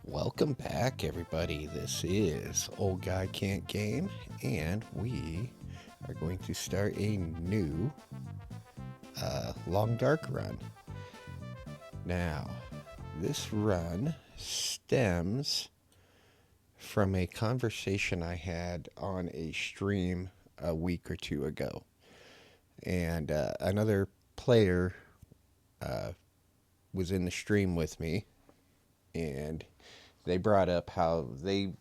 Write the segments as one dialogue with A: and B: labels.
A: Welcome back, everybody. This is Old Guy Can't Game, and we are going to start a new Long Dark run. Now, this run stems from a conversation I had on a stream a week or two ago. And another player was in the stream with me, and they brought up how they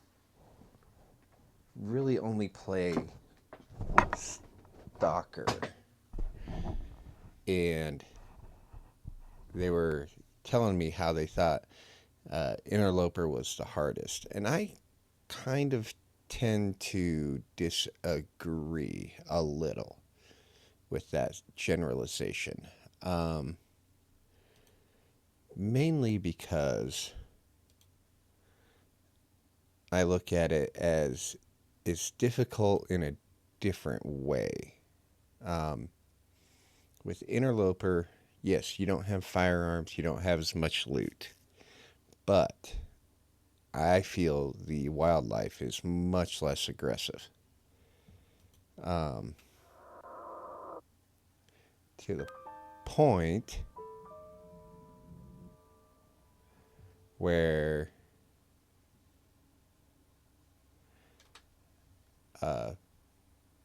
A: really only play Stalker, and they were telling me how they thought Interloper was the hardest, and I kind of tend to disagree a little with that generalization, mainly because I look at it as it's difficult in a different way. With Interloper, yes, you don't have firearms, you don't have as much loot, but I feel the wildlife is much less aggressive. To the point where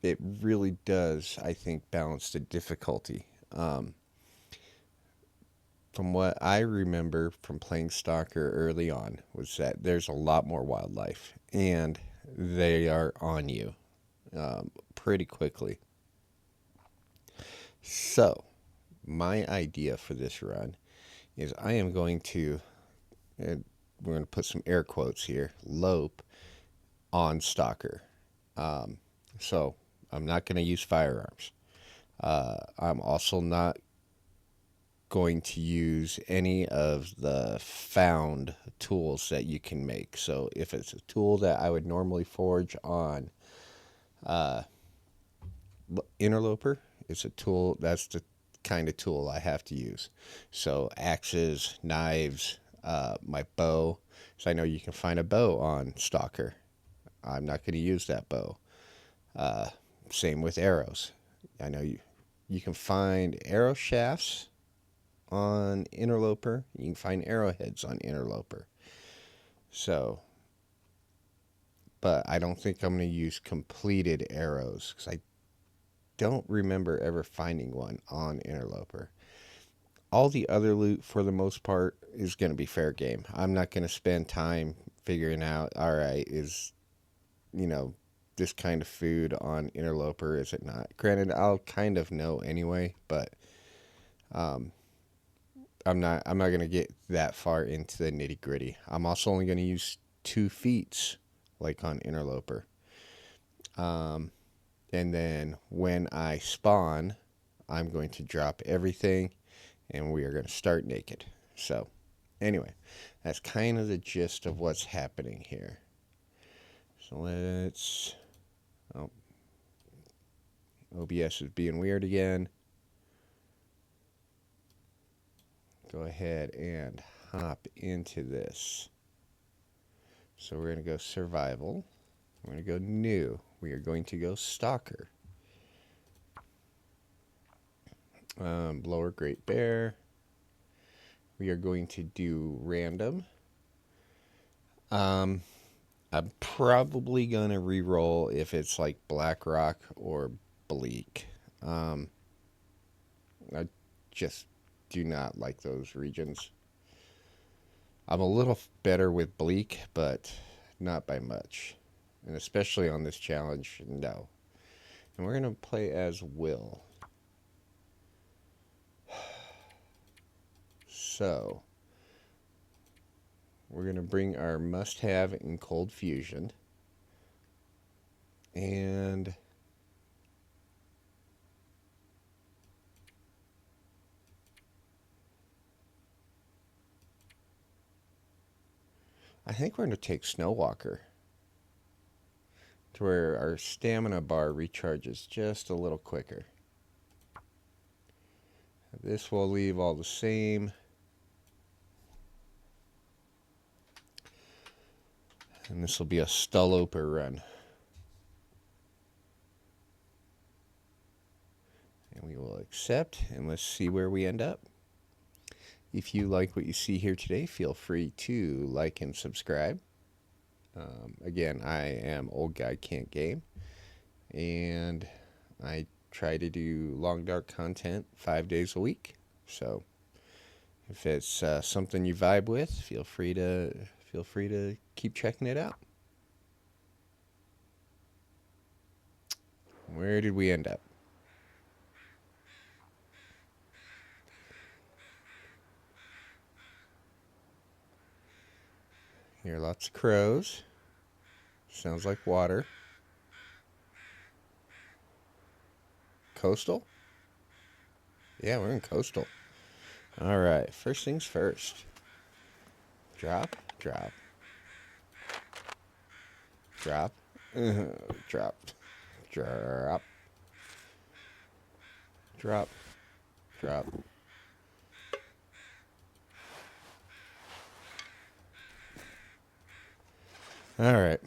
A: it really does, I think, balance the difficulty. From what I remember from playing Stalker early on, was that there's a lot more wildlife, and they are on you pretty quickly. So, my idea for this run is I am going to, we're going to put some air quotes here, lope on Stalker. So, I'm not going to use firearms. I'm also not going to use any of the found tools that you can make. So if it's a tool that I would normally forge on Interloper, it's a tool that's the kind of tool I have to use. So axes, knives, my bow. So I know you can find a bow on Stalker. I'm not going to use that bow. Same with arrows. I know you can find arrow shafts on Interloper. You can find arrowheads on Interloper. So, but I don't think I'm going to use completed arrows because I don't remember ever finding one on Interloper. All the other loot, for the most part, is going to be fair game. I'm not going to spend time figuring out, all right, is, this kind of food on Interloper, is it not? Granted, I'll kind of know anyway, but I'm not going to get that far into the nitty gritty. I'm also only going to use 2 feats, like on Interloper. And then when I spawn, I'm going to drop everything, and we are going to start naked. So, anyway, that's kind of the gist of what's happening here. So let's... Oh, OBS is being weird again. Go ahead and hop into this. So we're going to go survival. We're going to go new. We are going to go Stalker. Lower Great Bear. We are going to do random. I'm probably going to re-roll if it's like Black Rock or Bleak. I just do not like those regions. I'm a little better with Bleak, but not by much. And especially on this challenge, no. And we're going to play as Will. So, we're going to bring our must-have in Cold Fusion. And I think we're going to take Snowwalker, to where our stamina bar recharges just a little quicker. This will leave all the same. And this will be a Staloper run. And we will accept, and let's see where we end up. If you like what you see here today, feel free to like and subscribe. Again, I am Old Guy Can't Game, and I try to do long dark content 5 days a week. So if it's something you vibe with, feel free to keep checking it out. Where did we end up? Hear lots of crows. Sounds like water. Coastal? Yeah, we're in coastal. All right, first things first. Drop, drop, drop, drop, drop, drop, drop. All right,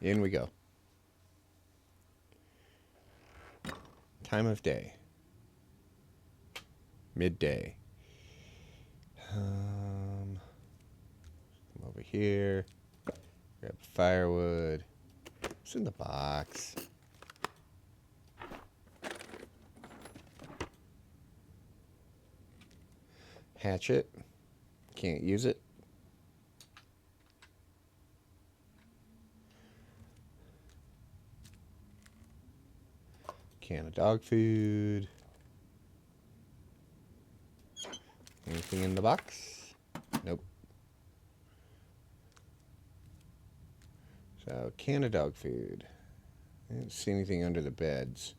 A: in we go. Time of day. Midday. Come over here. Grab firewood. It's in the box. Hatchet. Can't use it. Can of dog food. Anything in the box? Nope. So, can of dog food. I didn't see anything under the beds.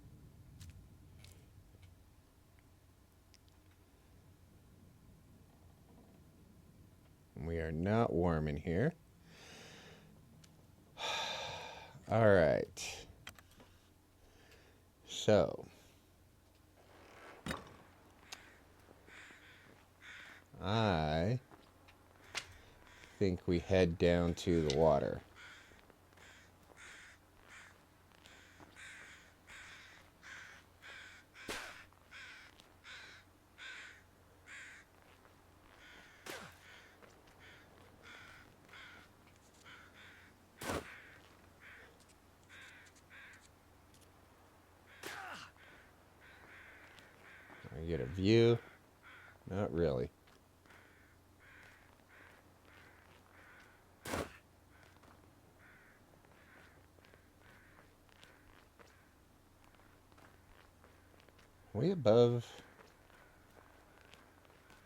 A: We are not warm in here. All right. So, I think we head down to the water. I get a view. Not really. Way above?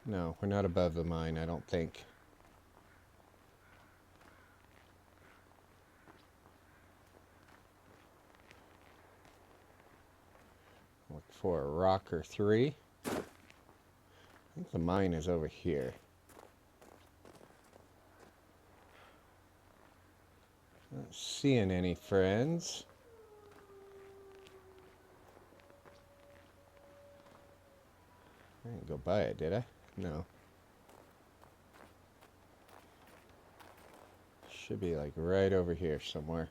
A: No, we're not above the mine, I don't think. Look for a rock or three. I think the mine is over here. Not seeing any friends. I didn't go by it, did I? No. Should be like right over here somewhere.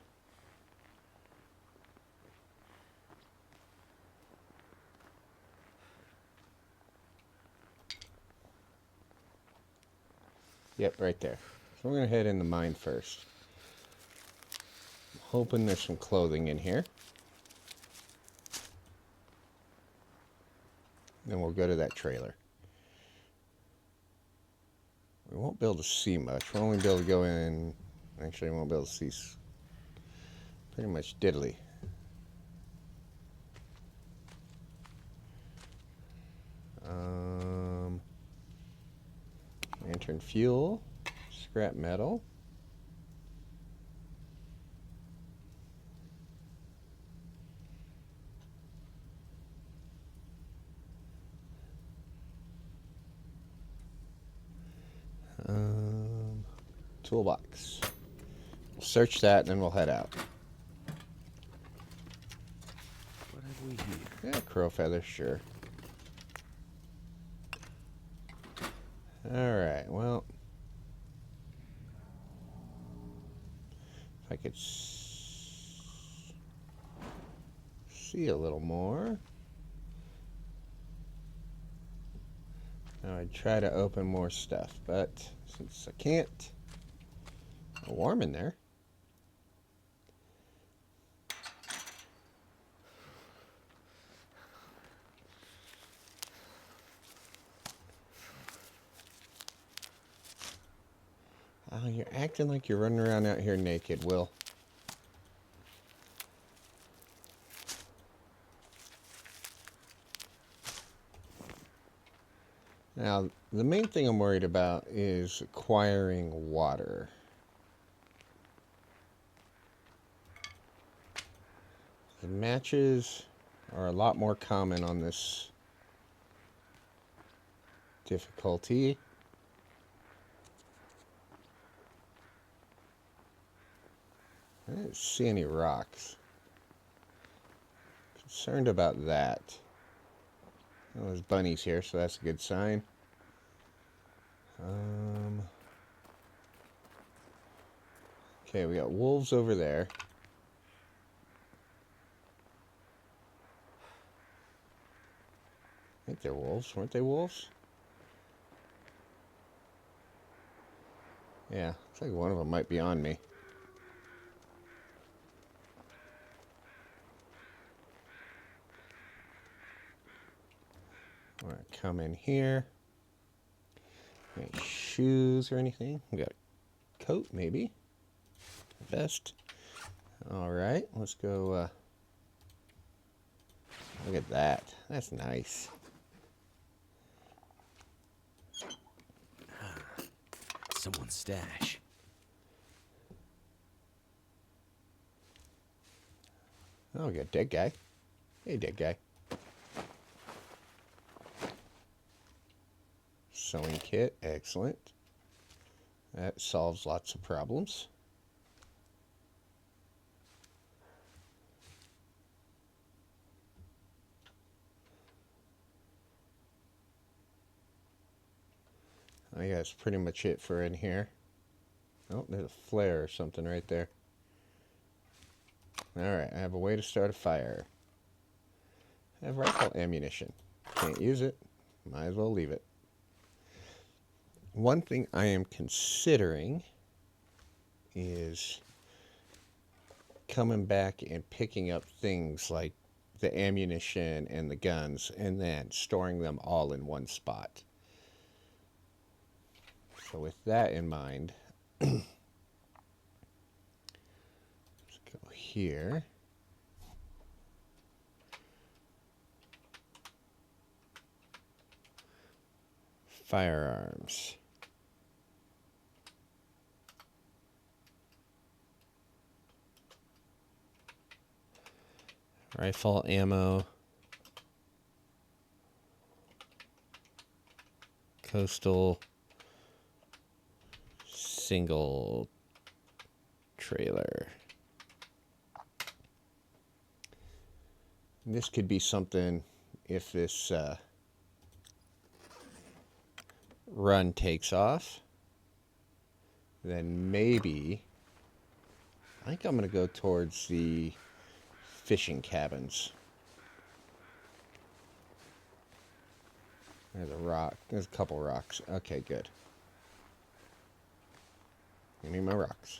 A: Yep, right there. So we're going to head in the mine first. I'm hoping there's some clothing in here. Then we'll go to that trailer. We won't be able to see much. We'll only be able to go in... Actually, we won't be able to see pretty much diddly. Lantern fuel. Scrap metal. Toolbox. We'll search that and then we'll head out. What have we here? Yeah, crow feather, sure. Alright, well. I could see a little more. Now I'd try to open more stuff, but since I can't, it's warm in there. Oh, you're acting like you're running around out here naked, Will. Now, the main thing I'm worried about is acquiring water. The matches are a lot more common on this difficulty. I didn't see any rocks. Concerned about that. Oh, there's bunnies here, so that's a good sign. Okay, we got wolves over there. I think they're wolves. Weren't they wolves? Yeah, looks like one of them might be on me. I'm gonna come in here. Any shoes or anything? We got a coat, maybe. A vest. All right, let's go. Look at that. That's nice.
B: Someone's stash.
A: Oh, we got a dead guy. Hey, dead guy. Sewing kit. Excellent. That solves lots of problems. I guess that's pretty much it for in here. Oh, there's a flare or something right there. Alright, I have a way to start a fire. I have rifle ammunition. Can't use it. Might as well leave it. One thing I am considering is coming back and picking up things like the ammunition and the guns and then storing them all in one spot. So with that in mind, let's go here. Firearms. Rifle ammo. Coastal single trailer. This could be something if this run takes off, then maybe I think I'm going to go towards the fishing cabins. There's a rock. There's a couple rocks. Okay, good. Give me my rocks.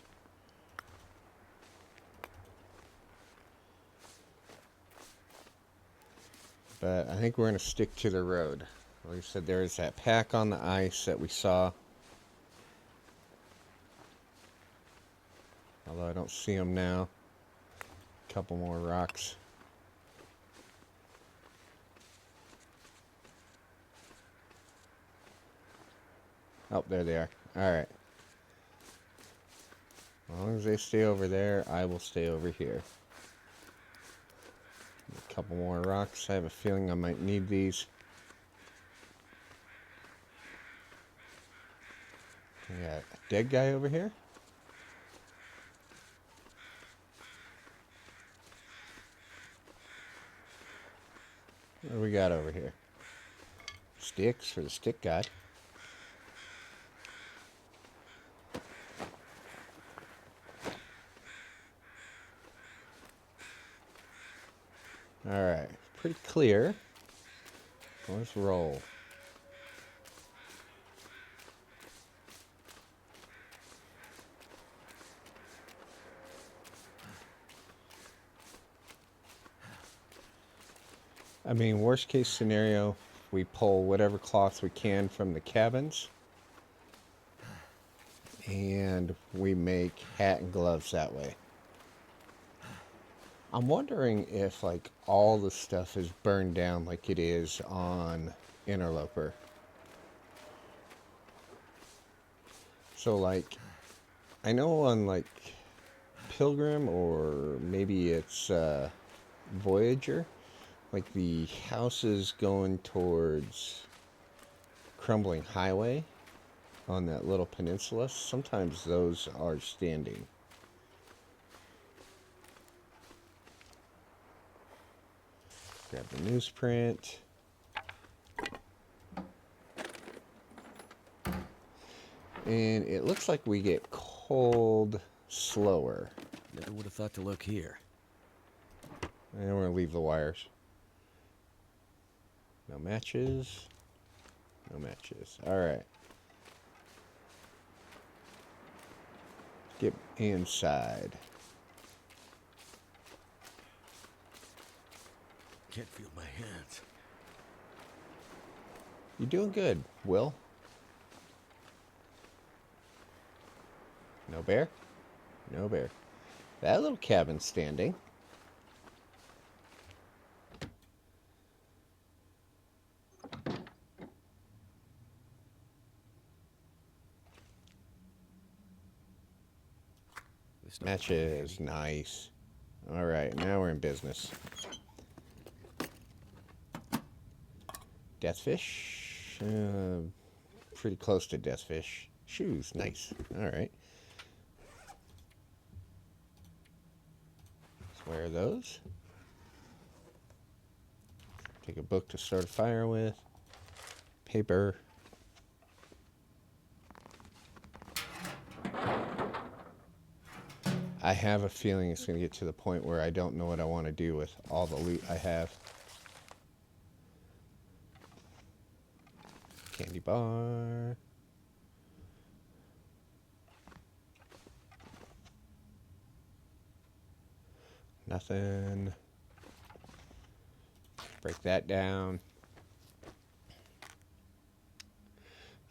A: But I think we're going to stick to the road. Like I said, there's that pack on the ice that we saw. Although I don't see them now. A couple more rocks. Oh, there they are. Alright. As long as they stay over there, I will stay over here. A couple more rocks. I have a feeling I might need these. We got a dead guy over here. What do we got over here? Sticks for the stick guy. Alright, pretty clear. Let's roll. I mean, worst case scenario, we pull whatever cloths we can from the cabins and we make hat and gloves that way. I'm wondering if like all the stuff is burned down like it is on Interloper. So like, I know on like Pilgrim or maybe it's Voyager, like the houses going towards Crumbling Highway on that little peninsula, sometimes those are standing. Grab the newsprint. And it looks like we get cold slower.
B: Never would have thought to look here.
A: And we're going to leave the wires. No matches. No matches. Alright. Get inside.
B: Can't feel my hands.
A: You're doing good, Will. No bear? No bear. That little cabin's standing. Matches. Nice. Alright, now we're in business. Deathfish. Pretty close to deathfish. Shoes. Nice. Alright. Let's wear those. Take a book to start a fire with. Paper. I have a feeling it's going to get to the point where I don't know what I want to do with all the loot I have. Candy bar. Nothing. Break that down.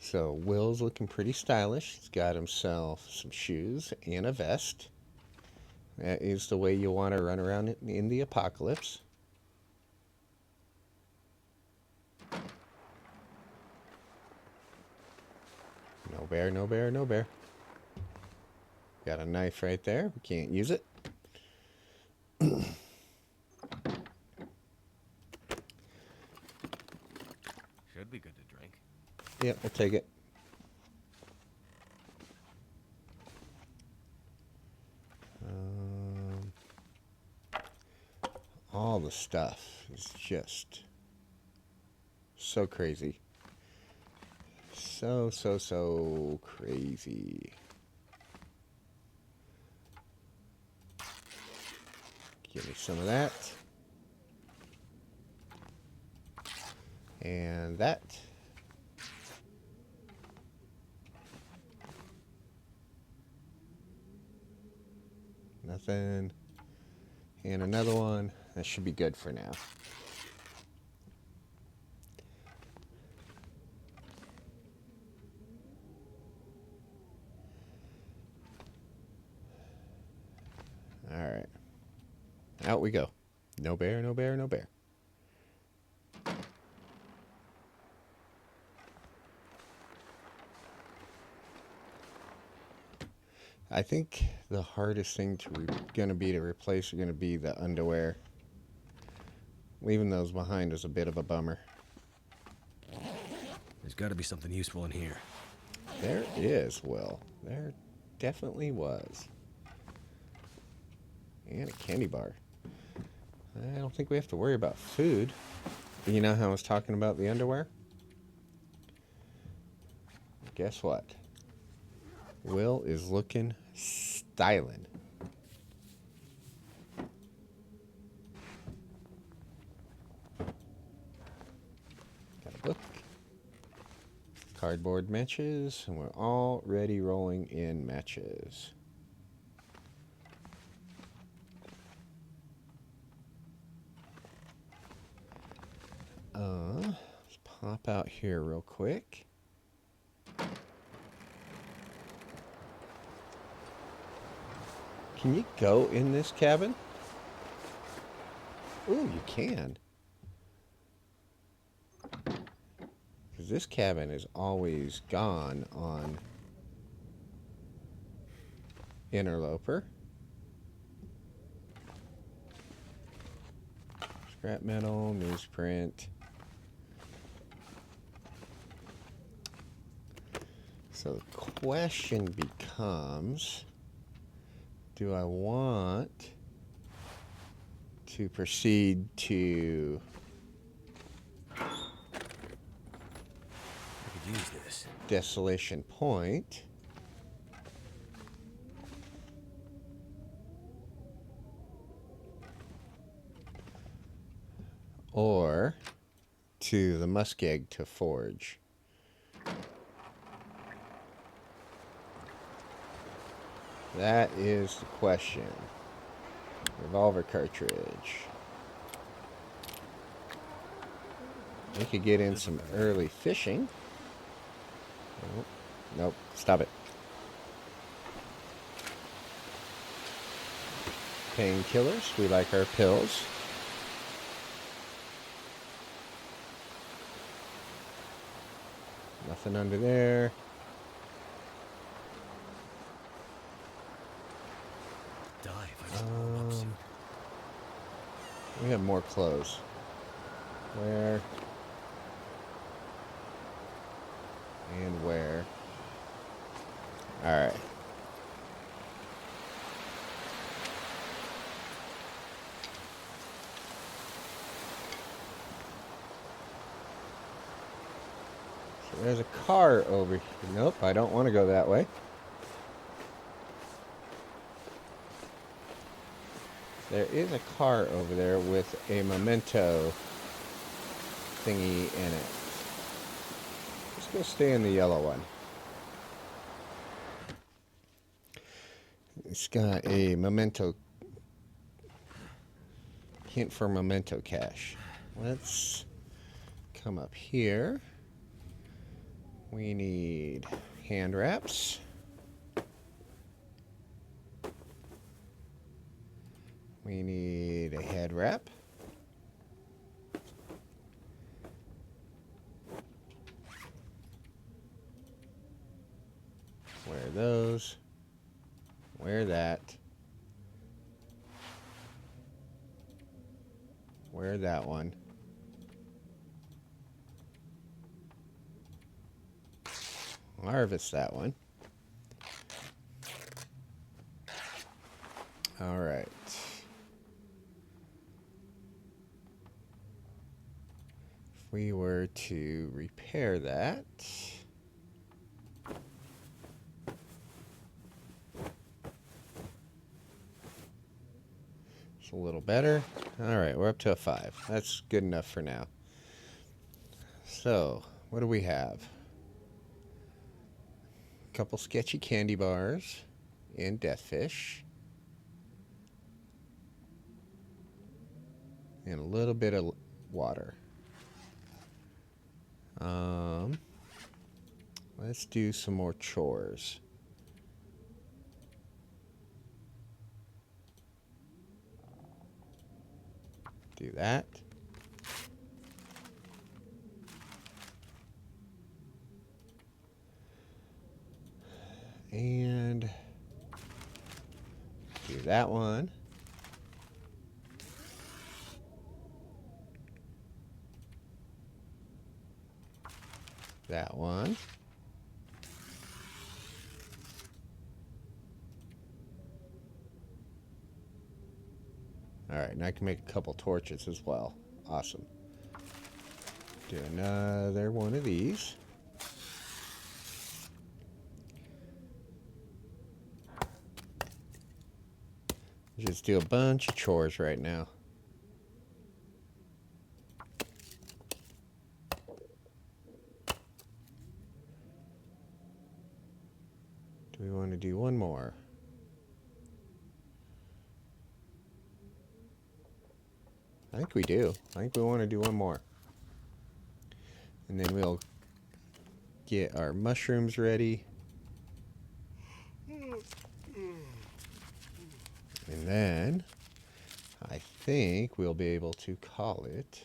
A: So Will's looking pretty stylish. He's got himself some shoes and a vest. That is the way you want to run around in the apocalypse. No bear, no bear, no bear. Got a knife right there. We can't use it.
B: Should be good to drink.
A: Yeah, we'll take it. All the stuff is just so crazy. So crazy. Give me some of that. And that. Nothing. And another one. That should be good for now. Alright. Out we go. No bear, no bear, no bear. I think the hardest thing going to be to replace are going to be the underwear. Leaving those behind is a bit of a bummer.
B: There's got to be something useful in here.
A: There is, Will. There definitely was. And a candy bar. I don't think we have to worry about food. You know how I was talking about the underwear? Guess what? Will is looking styling. cardboard matches, and we're already rolling in matches. Let's pop out here real quick. Can you go in this cabin? Ooh, you can. Because this cabin is always gone on Interloper. Scrap metal, newsprint. So the question becomes, do I want to proceed to
B: I could use this.
A: Desolation Point, or to the muskeg to forge? That is the question. Revolver cartridge. We could get in some early fishing. Oh, nope, stop it. Painkillers, we like our pills. Nothing under there.
B: Dive. I just warm up soon.
A: We have more clothes. Where? And where? Alright. So there's a car over here. Nope, I don't want to go that way. There is a car over there with a memento thingy in it. Let's go stay in the yellow one. It's got a memento hint for memento cache. Let's come up here. We need hand wraps. We need a head wrap. Wear those. Wear that. Wear that one. Harvest that one. All right. If we were to repair that, it's a little better. All right, we're up to a 5. That's good enough for now. So, what do we have? A couple sketchy candy bars and deathfish. And a little bit of water. Let's do some more chores. Do that. And do that one. That one. All right, and I can make a couple torches as well. Awesome. Do another one of these. Just do a bunch of chores right now. Do we want to do one more? I think we do. I think we want to do one more. And then we'll get our mushrooms ready. And then I think we'll be able to call it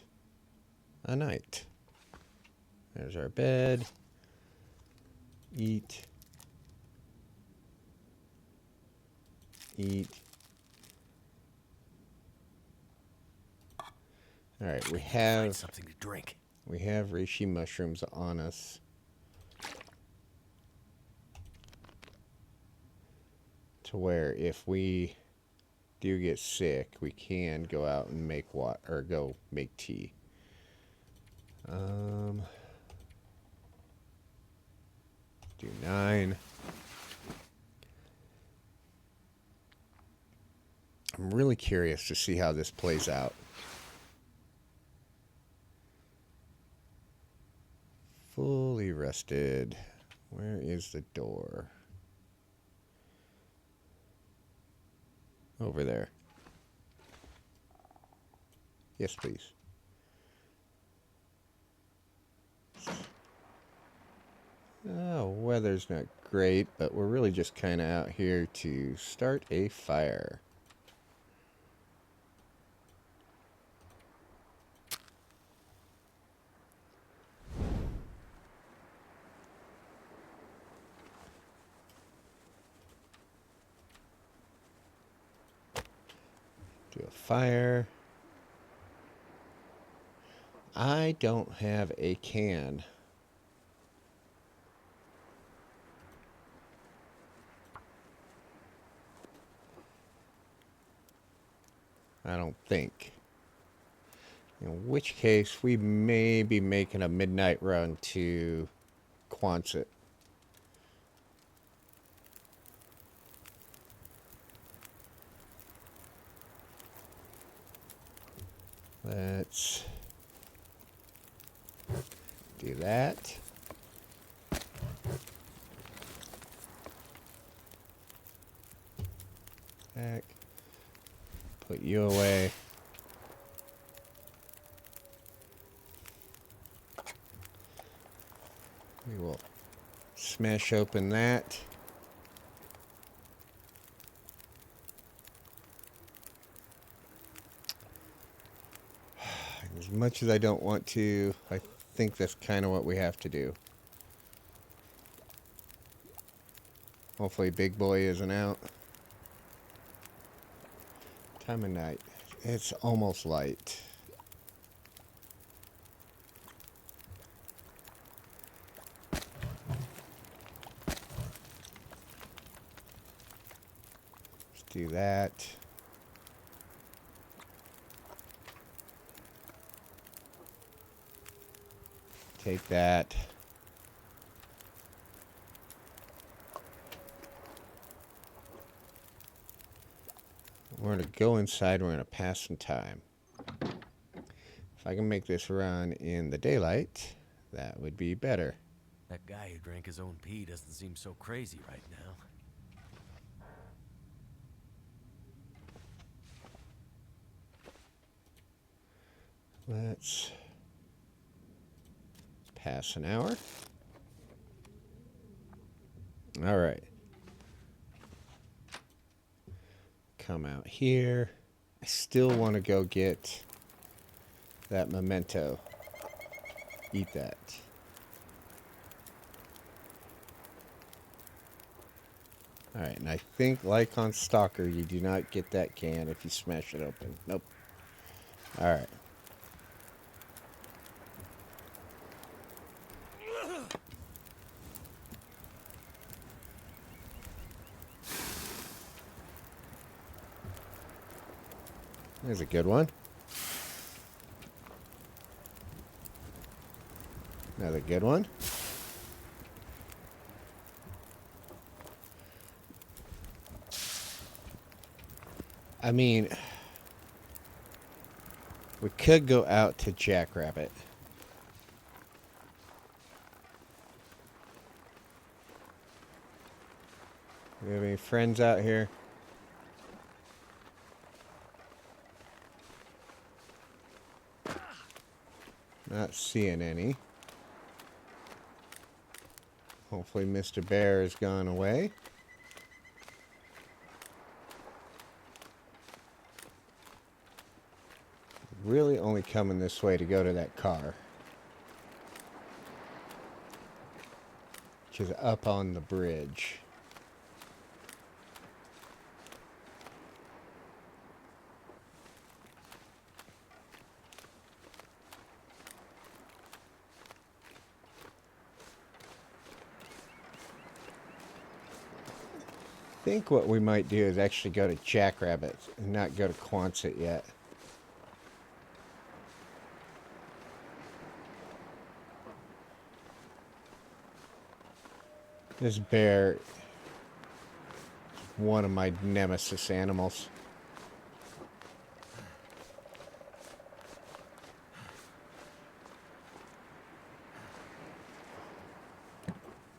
A: a night. There's our bed. Eat. Eat. All right, we
B: Find
A: have
B: something to drink.
A: reishi mushrooms on us. To where if we do get sick, we can go out and make water or go make tea. Do 9. I'm really curious to see how this plays out. Fully rested. Where is the door? Over there. Yes, please. Oh, weather's not great, but we're really just kind of out here to start a fire. Do a fire. I don't have a can. I don't think. In which case, we may be making a midnight run to Quonset. Let's do that. Back. Put you away. We will smash open that. As much as I don't want to, I think that's kind of what we have to do. Hopefully Big Boy isn't out. Time of night. It's almost light. Let's do that. Take that. We're going to go inside. We're going to pass some time. If I can make this run in the daylight, that would be better.
B: That guy who drank his own pee doesn't seem so crazy right now.
A: Let's pass an hour. All right. Come out here. I still want to go get that memento. Eat that. Alright, and I think, like on Stalker, you do not get that can if you smash it open. Nope. Alright. There's a good one. Another good one. I mean, we could go out to Jackrabbit. Do we have any friends out here? Not seeing any. Hopefully Mr. Bear has gone away. Really only coming this way to go to that car, which is up on the bridge. I think what we might do is actually go to Jackrabbits and not go to Quonset yet. This bear is one of my nemesis animals.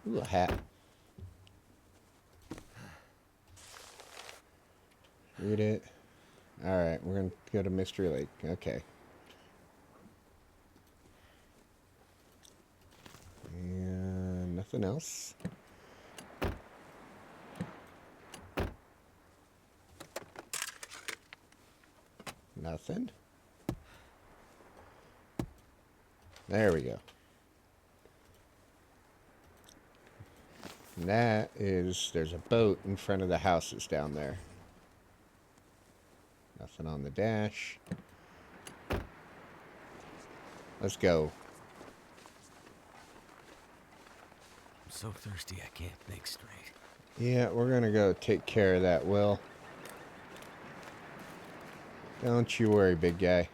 A: Ooh, a hat. Read it. Alright, we're going to go to Mystery Lake. Okay. And nothing else. Nothing. There we go. And that is, there's a boat in front of the houses down there. Nothing on the dash. Let's go.
B: I'm so thirsty I can't think straight.
A: Yeah, we're gonna go take care of that, Will. Don't you worry, big guy.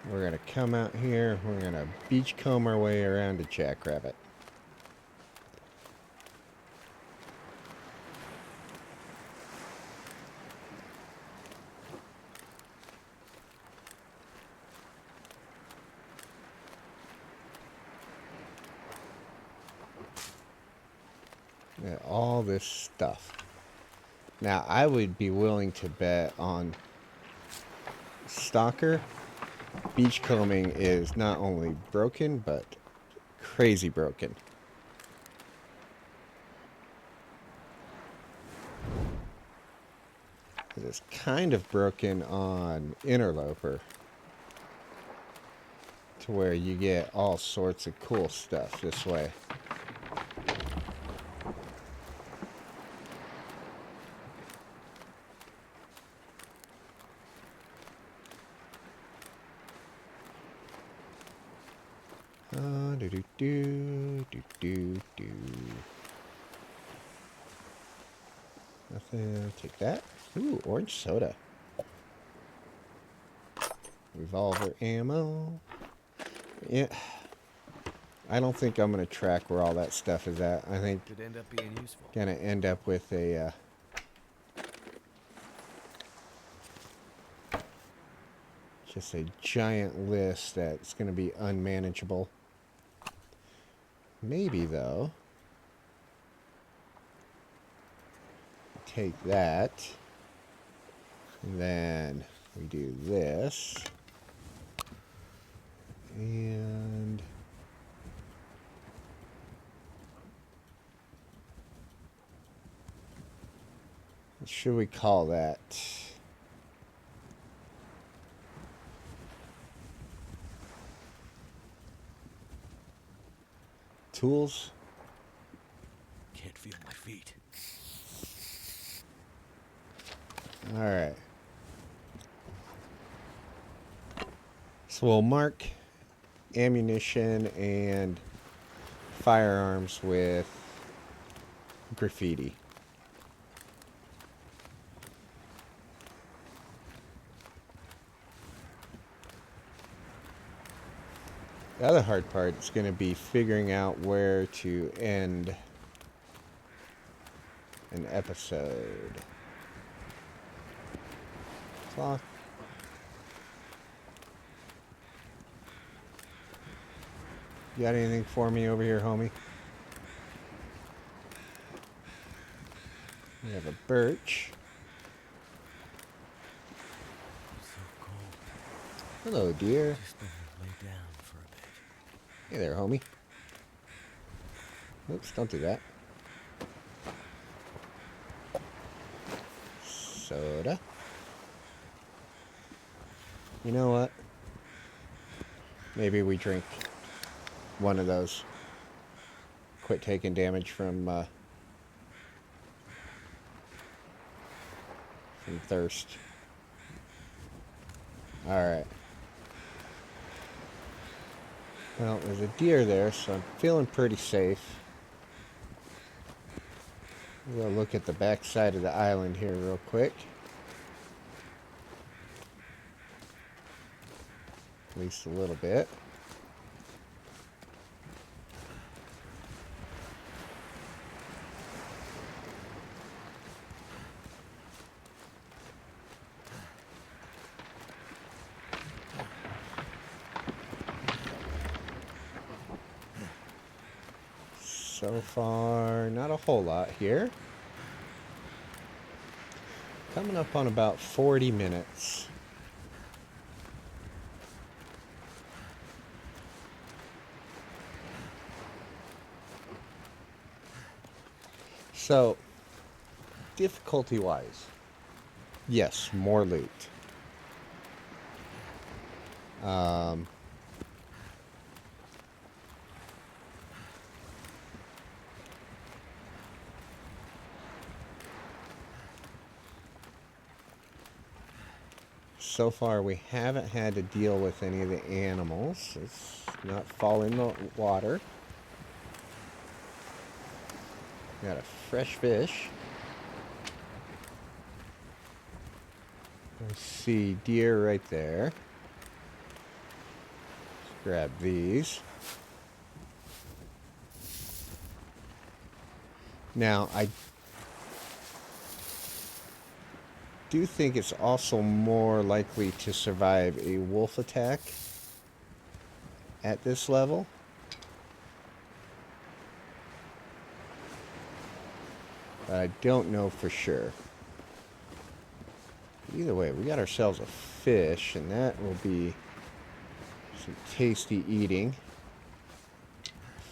A: We're gonna come out here. We're gonna beachcomb our way around to Jackrabbit. Yeah, all this stuff. Now, I would be willing to bet on Stalker. Beachcombing is not only broken, but crazy broken. It's kind of broken on Interloper, to where you get all sorts of cool stuff this way. Do do do do do do. Nothing. Take that. Ooh, orange soda. Revolver ammo. Yeah. I don't think I'm gonna track where all that stuff is at. I think
B: Could end up being useful.
A: gonna end up with a just a giant list that's gonna be unmanageable. Maybe though. Take that. And then we do this. And what should we call that? Tools?
B: Can't feel my feet.
A: Alright. So we'll mark ammunition and firearms with graffiti. The other hard part is going to be figuring out where to end an episode. Clock. You got anything for me over here, homie? We have a birch.
B: It's so cold.
A: Hello, dear.
B: Just let me lay down for a bit.
A: Hey there, homie. Oops, don't do that. Soda. You know what? Maybe we drink one of those. Quit taking damage from thirst. Alright. Well, there's a deer there, so I'm feeling pretty safe. We'll look at the back side of the island here real quick. At least a little bit. So far, not a whole lot here. Coming up on about 40 minutes. So, difficulty-wise, yes, more loot. So far, we haven't had to deal with any of the animals. It's not falling in the water. Got a fresh fish. I see deer right there. Let's grab these. Now, I do think it's also more likely to survive a wolf attack at this level. But I don't know for sure. Either way, we got ourselves a fish, and that will be some tasty eating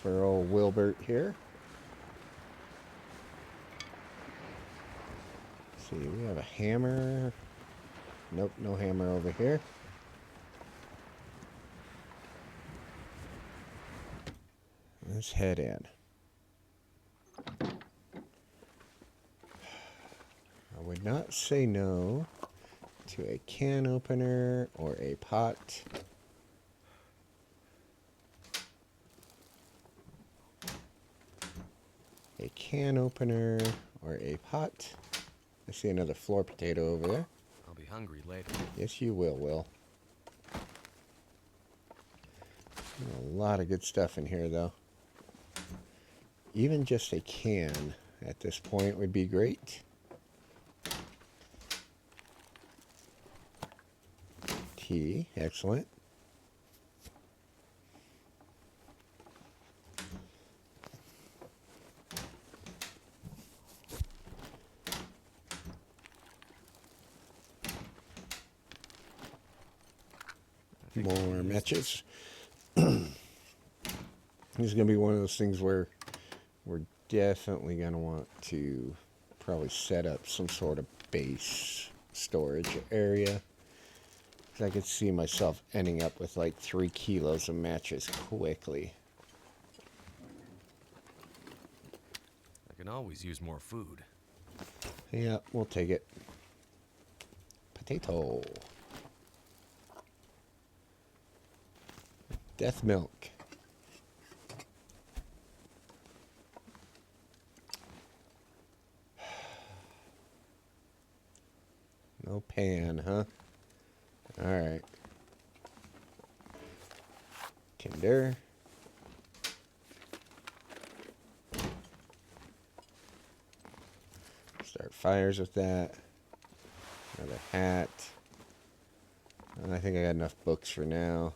A: for old Wilbert here. Let's see, we have a hammer. Nope, no hammer over here. Let's head in. I would not say no to a can opener or a pot. A can opener or a pot. I see another floor potato over there.
B: I'll be hungry later.
A: Yes, you will, Will. A lot of good stuff in here, though. Even just a can at this point would be great. Tea, excellent. More matches. This is going to be one of those things where we're definitely going to want to probably set up some sort of base storage area. Because I could see myself ending up with like 3 kilos of matches quickly.
B: I can always use more food.
A: Yeah, we'll take it. Potato. Death milk. No pan, huh? Alright. Tinder. Start fires with that. Another hat. And I think I got enough books for now.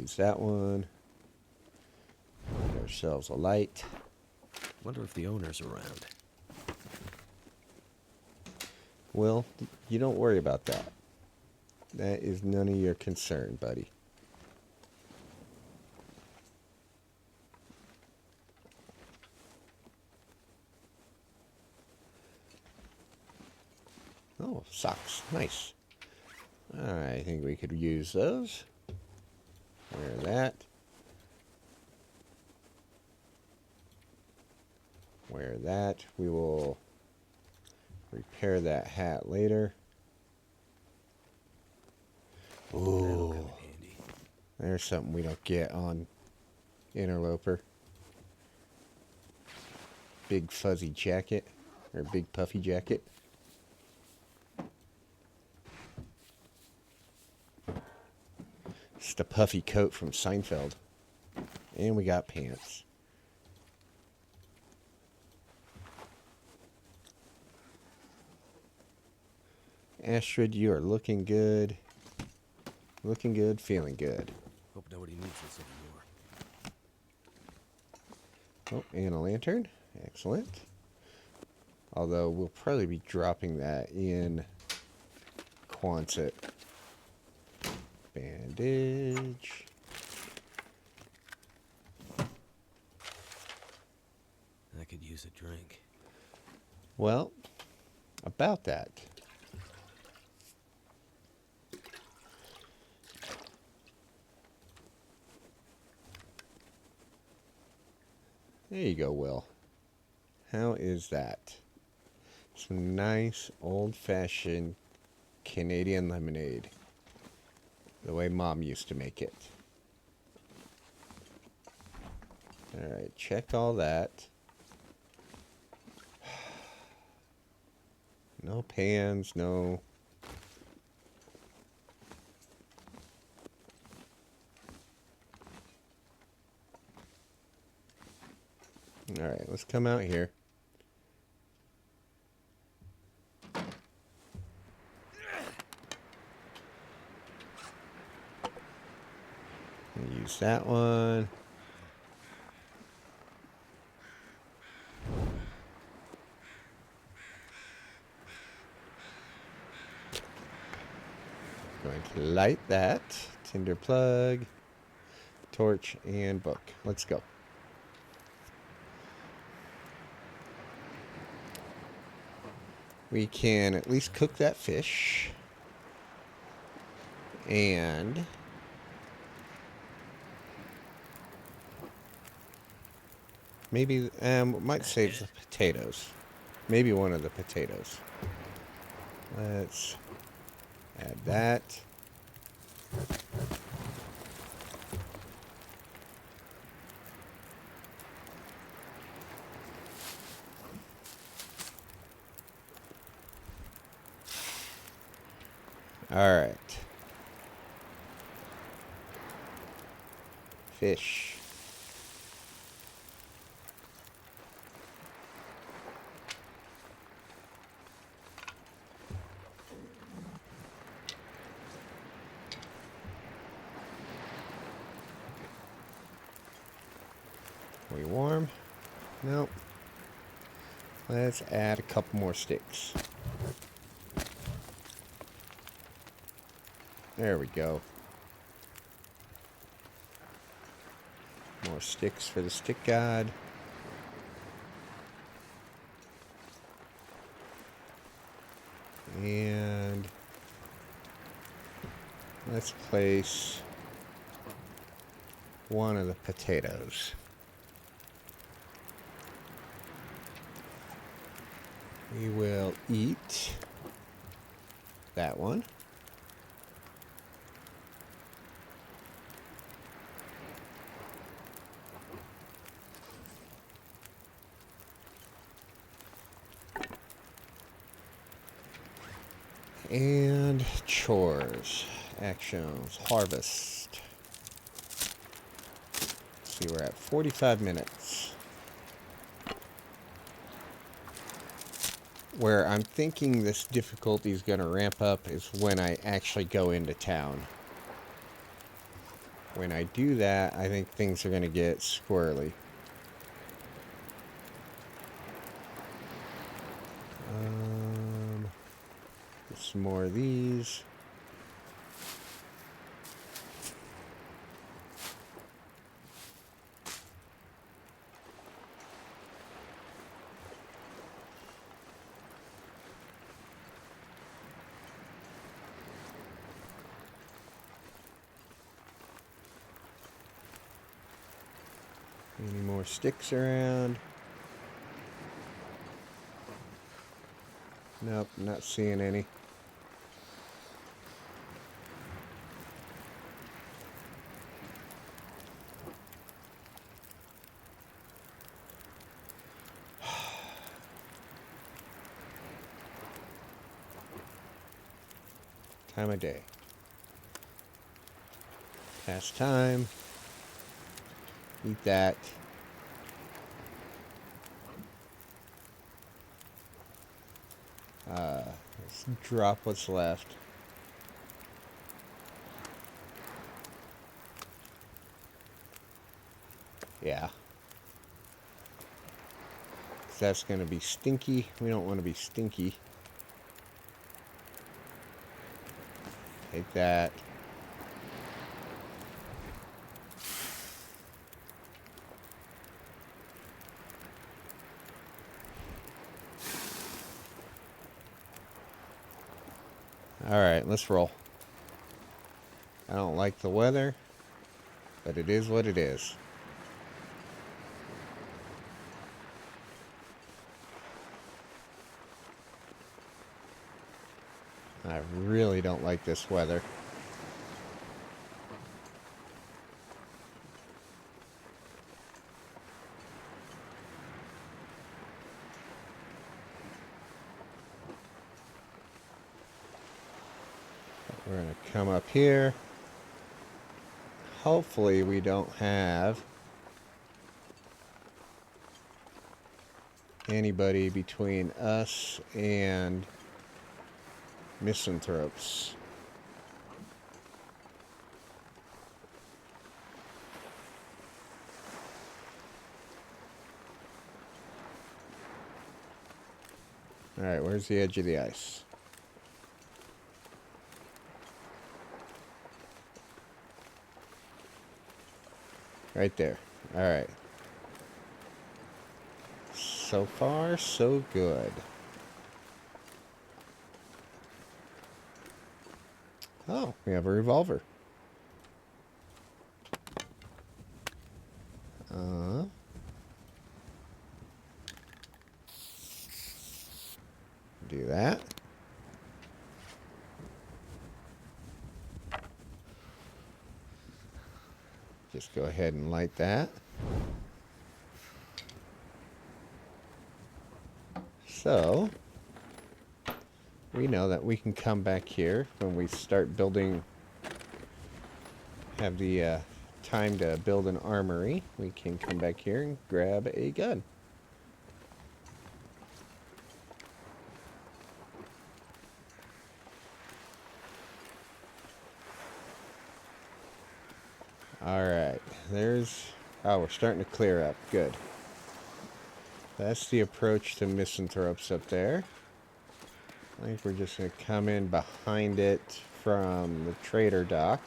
A: Use that one. Get ourselves a light.
B: Wonder if the owner's around.
A: Well, you don't worry about that. That is none of your concern, buddy. Oh, socks. Nice. Alright, I think we could use those. Wear that. Wear that. We will repair that hat later.
B: That'll
A: Ooh,
B: come in handy.
A: there's something we don't get on Interloper. Big fuzzy jacket, or big puffy jacket. It's the puffy coat from Seinfeld. And we got pants. Astrid, you are looking good. Looking good, feeling good.
B: Hope nobody needs this anymore.
A: Oh, and a lantern. Excellent. Although we'll probably be dropping that in Quonset. Bandage.
B: I could use a drink.
A: Well, about that. There you go, Will. How is that? Some nice old-fashioned Canadian lemonade. The way Mom used to make it. Alright, check all that. No pans, no... Alright, let's come out here. Use that one. Going to light that. Tinder plug, torch, and book. Let's go. We can at least cook that fish. And maybe might save the potatoes. Maybe one of the potatoes. Let's add that. All right. Fish. Are we warm? Nope. Let's add a couple more sticks. There we go. More sticks for the stick god. And let's place one of the potatoes. We will eat that one. And chores, actions, harvest. Let's see, we're at 45 minutes. Where I'm thinking this difficulty is going to ramp up is when I actually go into town. When I do that, I think things are going to get squirrely. Get some more of these. Any more sticks around? Nope, not seeing any. Time of day. Past time. Eat that. Let's drop what's left. Yeah. That's going to be stinky. We don't want to be stinky. Take that. Alright, let's roll. I don't like the weather, but it is what it is. I really don't like this weather. We're going to come up here. Hopefully we don't have anybody between us and misanthropes. Alright, where's the edge of the ice? Right there. Alright. So far, so good. Oh, we have a revolver. Do that. Just go ahead and light that. So, we know that we can come back here when we start building, have the time to build an armory. We can come back here and grab a gun. Alright, oh, we're starting to clear up. Good. That's the approach to misanthropes up there. I think we're just going to come in behind it from the trader dock.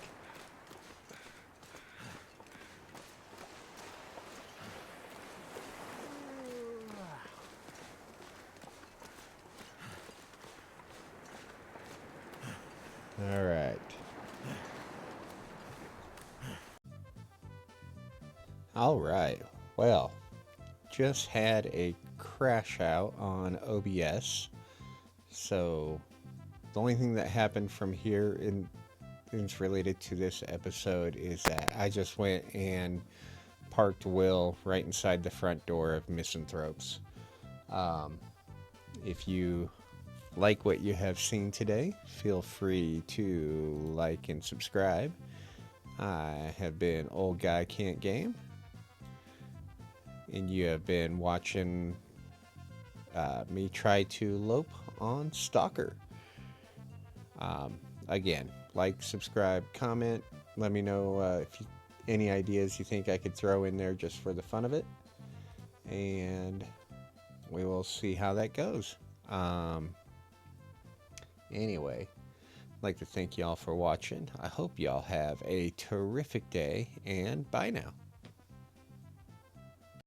A: Alright. Alright, well, just had a crash out on OBS. So, the only thing that happened from here is related to this episode is that I just went and parked Will right inside the front door of Misanthropes. If you like what you have seen today, feel free to like and subscribe. I have been Old Guy Can't Game, and you have been watching me try to lope on Stalker. Again, like, subscribe, comment. Let me know if you any ideas you think I could throw in there just for the fun of it. And we will see how that goes. Um, anyway, I'd like to thank y'all for watching. I hope y'all have a terrific day, and bye now.